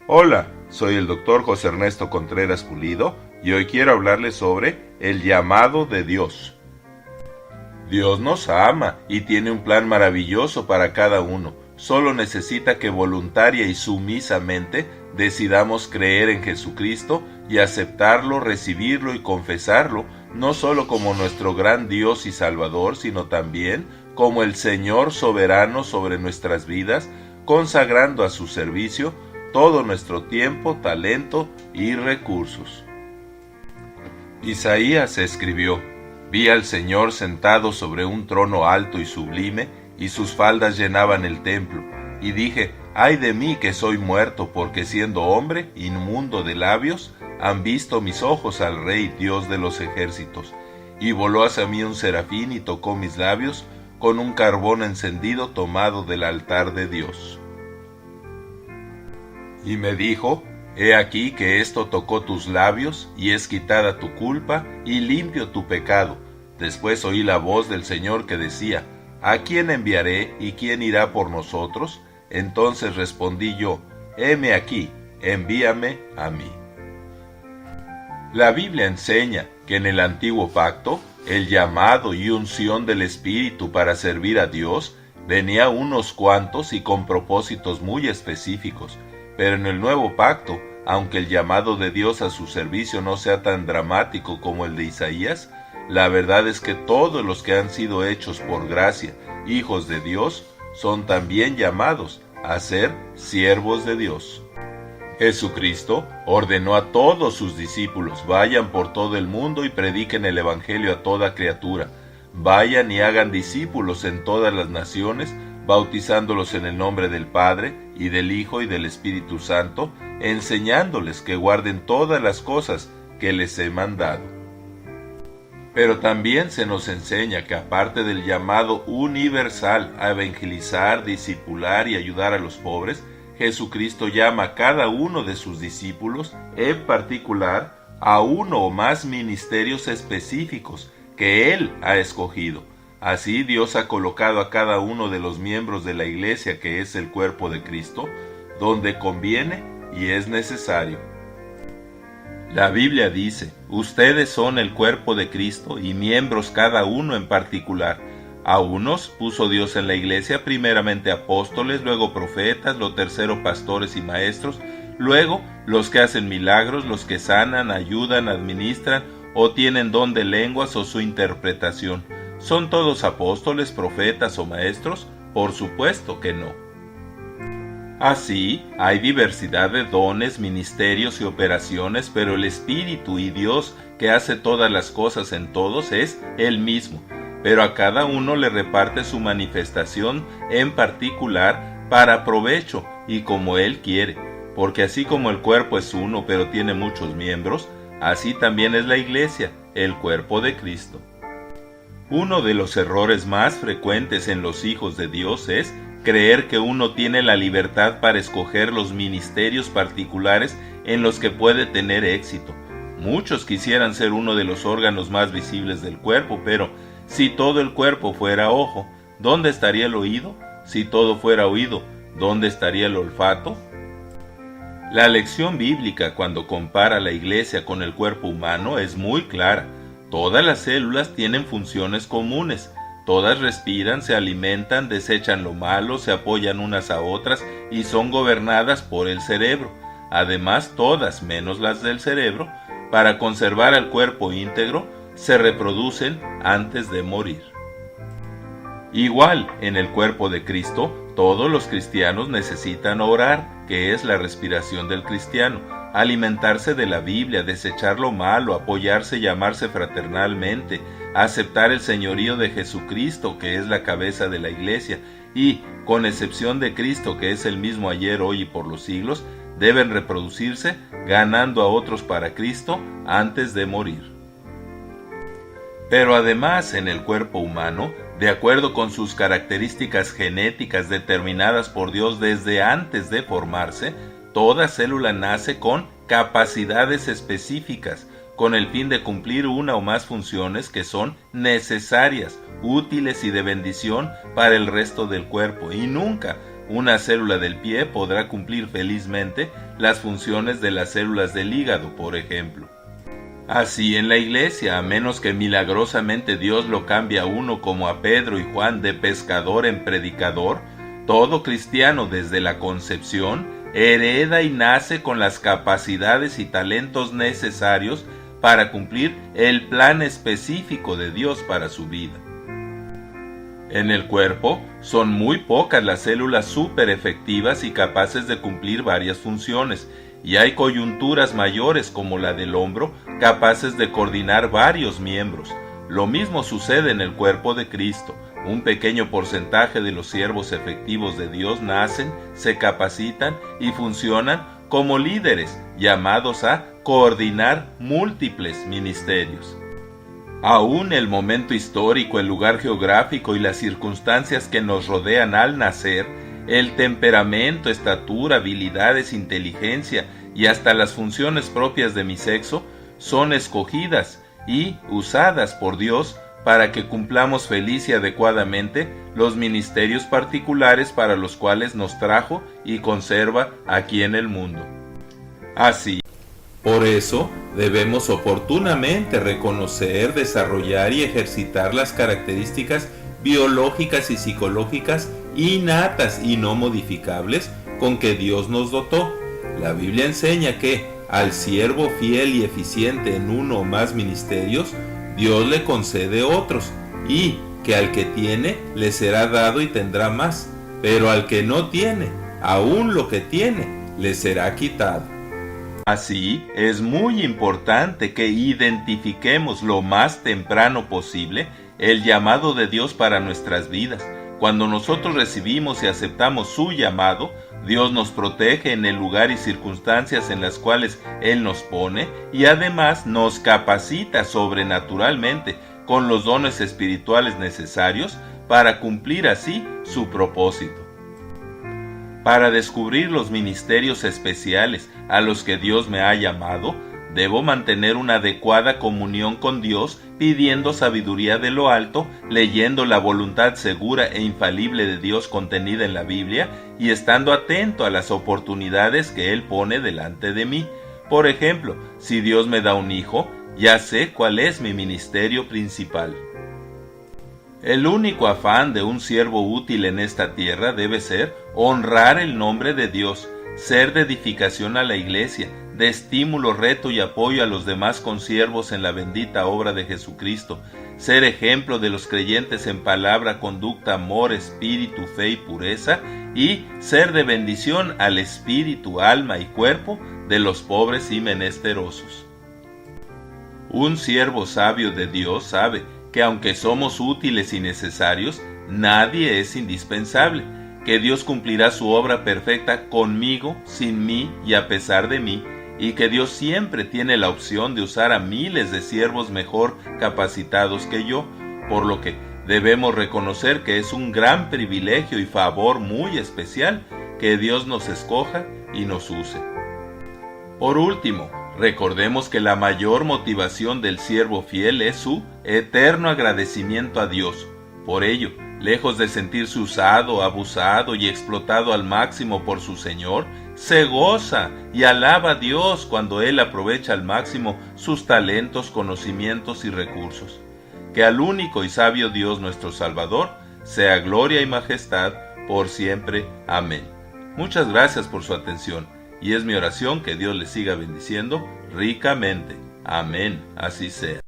Hola, soy el doctor José Ernesto Contreras Pulido y hoy quiero hablarles sobre el llamado de Dios. Dios nos ama y tiene un plan maravilloso para cada uno. Solo necesita que voluntaria y sumisamente decidamos creer en Jesucristo y aceptarlo, recibirlo y confesarlo, no solo como nuestro gran Dios y Salvador, sino también como el Señor soberano sobre nuestras vidas, consagrando a su servicio todo nuestro tiempo, talento y recursos. Isaías escribió: Vi al Señor sentado sobre un trono alto y sublime, y sus faldas llenaban el templo. Y dije: Ay de mí que soy muerto, porque siendo hombre, inmundo de labios, han visto mis ojos al Rey, Dios de los ejércitos. Y voló hacia mí un serafín y tocó mis labios con un carbón encendido tomado del altar de Dios. Y me dijo: He aquí que esto tocó tus labios, y es quitada tu culpa, y limpio tu pecado. Después oí la voz del Señor que decía: ¿A quién enviaré, y quién irá por nosotros? Entonces respondí yo: Heme aquí, envíame a mí. La Biblia enseña que en el antiguo pacto, el llamado y unción del Espíritu para servir a Dios venía a unos cuantos y con propósitos muy específicos. Pero en el nuevo pacto, aunque el llamado de Dios a su servicio no sea tan dramático como el de Isaías, la verdad es que todos los que han sido hechos por gracia, hijos de Dios, son también llamados a ser siervos de Dios. Jesucristo ordenó a todos sus discípulos: vayan por todo el mundo y prediquen el Evangelio a toda criatura. Vayan y hagan discípulos en todas las naciones, bautizándolos en el nombre del Padre, y del Hijo, y del Espíritu Santo, enseñándoles que guarden todas las cosas que les he mandado. Pero también se nos enseña que aparte del llamado universal a evangelizar, discipular y ayudar a los pobres, Jesucristo llama a cada uno de sus discípulos, en particular, a uno o más ministerios específicos que Él ha escogido. Así Dios ha colocado a cada uno de los miembros de la iglesia, que es el cuerpo de Cristo, donde conviene y es necesario. La Biblia dice: ustedes son el cuerpo de Cristo y miembros cada uno en particular. A unos puso Dios en la iglesia, primeramente apóstoles, luego profetas, lo tercero pastores y maestros, luego los que hacen milagros, los que sanan, ayudan, administran o tienen don de lenguas o su interpretación. ¿Son todos apóstoles, profetas o maestros? Por supuesto que no. Así, hay diversidad de dones, ministerios y operaciones, pero el Espíritu y Dios, que hace todas las cosas en todos, es el mismo, pero a cada uno le reparte su manifestación en particular para provecho y como Él quiere, porque así como el cuerpo es uno pero tiene muchos miembros, así también es la iglesia, el cuerpo de Cristo. Uno de los errores más frecuentes en los hijos de Dios es creer que uno tiene la libertad para escoger los ministerios particulares en los que puede tener éxito. Muchos quisieran ser uno de los órganos más visibles del cuerpo, pero si todo el cuerpo fuera ojo, ¿dónde estaría el oído? Si todo fuera oído, ¿dónde estaría el olfato? La lección bíblica, cuando compara la iglesia con el cuerpo humano, es muy clara. Todas las células tienen funciones comunes. Todas respiran, se alimentan, desechan lo malo, se apoyan unas a otras y son gobernadas por el cerebro. Además, todas, menos las del cerebro, para conservar al cuerpo íntegro, se reproducen antes de morir. Igual, en el cuerpo de Cristo, todos los cristianos necesitan orar, que es la respiración del cristiano, alimentarse de la Biblia, desechar lo malo, apoyarse y amarse fraternalmente, aceptar el señorío de Jesucristo, que es la cabeza de la iglesia, y, con excepción de Cristo, que es el mismo ayer, hoy y por los siglos, deben reproducirse ganando a otros para Cristo antes de morir. Pero además, en el cuerpo humano, de acuerdo con sus características genéticas determinadas por Dios desde antes de formarse, toda célula nace con capacidades específicas, con el fin de cumplir una o más funciones que son necesarias, útiles y de bendición para el resto del cuerpo, y nunca una célula del pie podrá cumplir felizmente las funciones de las células del hígado, por ejemplo. Así en la iglesia, a menos que milagrosamente Dios lo cambie a uno como a Pedro y Juan de pescador en predicador, todo cristiano desde la concepción hereda y nace con las capacidades y talentos necesarios para cumplir el plan específico de Dios para su vida. En el cuerpo son muy pocas las células súper efectivas y capaces de cumplir varias funciones, y hay coyunturas mayores como la del hombro capaces de coordinar varios miembros. Lo mismo sucede en el cuerpo de Cristo. Un pequeño porcentaje de los siervos efectivos de Dios nacen, se capacitan y funcionan como líderes, llamados a coordinar múltiples ministerios. Aún el momento histórico, el lugar geográfico y las circunstancias que nos rodean al nacer, el temperamento, estatura, habilidades, inteligencia y hasta las funciones propias de mi sexo son escogidas y usadas por Dios para que cumplamos feliz y adecuadamente los ministerios particulares para los cuales nos trajo y conserva aquí en el mundo. Así, por eso debemos oportunamente reconocer, desarrollar y ejercitar las características biológicas y psicológicas innatas y no modificables con que Dios nos dotó. La Biblia enseña que al siervo fiel y eficiente en uno o más ministerios, Dios le concede otros, y que al que tiene le será dado y tendrá más, pero al que no tiene, aún lo que tiene, le será quitado. Así, es muy importante que identifiquemos lo más temprano posible el llamado de Dios para nuestras vidas. Cuando nosotros recibimos y aceptamos su llamado, Dios nos protege en el lugar y circunstancias en las cuales Él nos pone, y además nos capacita sobrenaturalmente con los dones espirituales necesarios para cumplir así su propósito. Para descubrir los ministerios especiales a los que Dios me ha llamado, debo mantener una adecuada comunión con Dios, pidiendo sabiduría de lo alto, leyendo la voluntad segura e infalible de Dios contenida en la Biblia y estando atento a las oportunidades que Él pone delante de mí. Por ejemplo, si Dios me da un hijo, ya sé cuál es mi ministerio principal. El único afán de un siervo útil en esta tierra debe ser honrar el nombre de Dios, ser de edificación a la iglesia, de estímulo, reto y apoyo a los demás consiervos en la bendita obra de Jesucristo, ser ejemplo de los creyentes en palabra, conducta, amor, espíritu, fe y pureza, y ser de bendición al espíritu, alma y cuerpo de los pobres y menesterosos. Un siervo sabio de Dios sabe que aunque somos útiles y necesarios, nadie es indispensable, que Dios cumplirá su obra perfecta conmigo, sin mí y a pesar de mí, y que Dios siempre tiene la opción de usar a miles de siervos mejor capacitados que yo, por lo que debemos reconocer que es un gran privilegio y favor muy especial que Dios nos escoja y nos use. Por último, recordemos que la mayor motivación del siervo fiel es su eterno agradecimiento a Dios. Por ello, lejos de sentirse usado, abusado y explotado al máximo por su Señor, se goza y alaba a Dios cuando Él aprovecha al máximo sus talentos, conocimientos y recursos. Que al único y sabio Dios nuestro Salvador sea gloria y majestad por siempre. Amén. Muchas gracias por su atención, y es mi oración que Dios les siga bendiciendo ricamente. Amén. Así sea.